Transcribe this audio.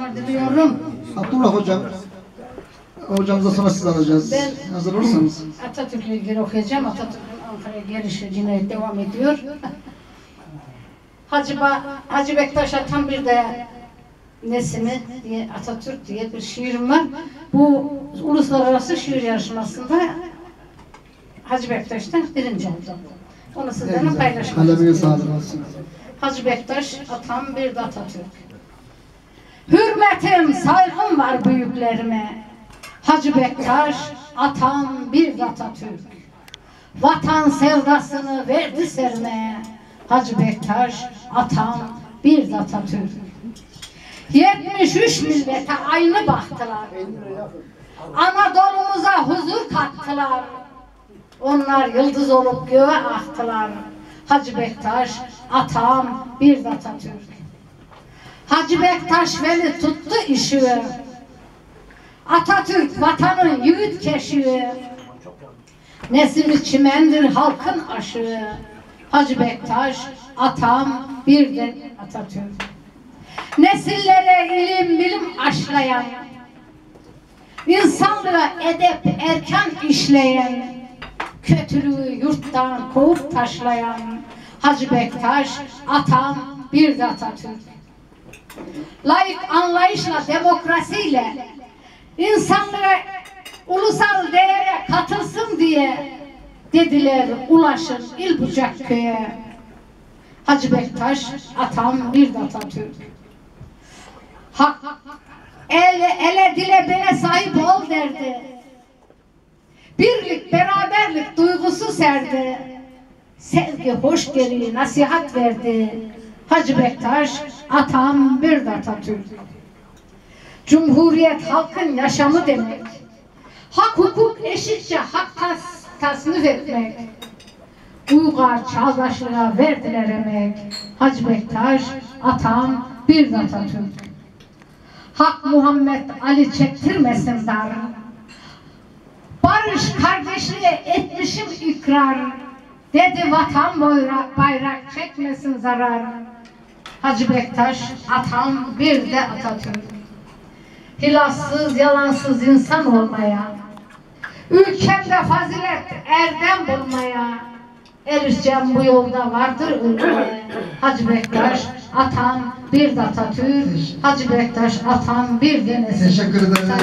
başarılar diliyorum. Abdullah hocam, hocamıza sonra siz alacağız. Ben hazır olursanız. Atatürk'le ilgili okuyacağım. Atatürk'ün Ankara'ya gelişi yine devam ediyor. Hacı Bektaş'a tam bir de Nesimi diye Atatürk diye bir şiirim var. Bu uluslararası şiir yarışmasında Hacı Bektaş'tan birinci oldum. Onu sizlerle paylaşmak Kalemine istiyorum. sağlık olsun. Hacı Bektaş, atam bir de Atatürk. Hürmetim, saygım var büyüklerime. Hacı Bektaş, atam bir de Atatürk. Vatan sevdasını verdi sermeye. Hacı Bektaş, atam bir de Atatürk. 73 millete aynı baktılar. Anadolu'muza huzur kattılar. Onlar yıldız olup göğe aktılar. Hacı Bektaş, atam bir de Atatürk. Hacı Bektaş veli tuttu işi. Atatürk vatanın yiğit keşiği. Nesimi çimendir halkın aşığı. Hacı Bektaş, atam bir de Atatürk. Nesillere ilim bilim aşılayan, insanlığa edep erken işleyen, kötülüğü yurttan kovup taşlayan Hacı Bektaş, atam bir de Atatürk. Layık anlayışla, demokrasiyle insanlığa ulusal değere katılsın diye dediler ulaşın İlbucak köye. Hacı Bektaş, atam bir de Atatürk. Hak, ele dile bele sahip ol derdi. Birlik, beraberlik duygusu serdi. Sevgi, hoşgörü, nasihat verdi. Hacı Bektaş, atam bir de Atatürk. Cumhuriyet halkın yaşamı demek. Hak, hukuk eşitçe hak tasnif etmek. Uygar çağdaşlığa verdiler emek. Hacı Bektaş, atam bir de Atatürk. Hak Muhammed Ali çektirmesin dar. Barış kardeşliğe etmişim ikrar. Dedi vatan bayrak çekmesin zarar. Hacı Bektaş, atam bir de Atatürk. Hilassız, yalansız insan olmaya, ülkemde fazilet erdem bulmaya, erişeceğim bu yolda vardır ülke. Hacı Bektaş, atam bir de Atatürk. Hacı Bektaş, atam bir de Nesin. Teşekkür ederim.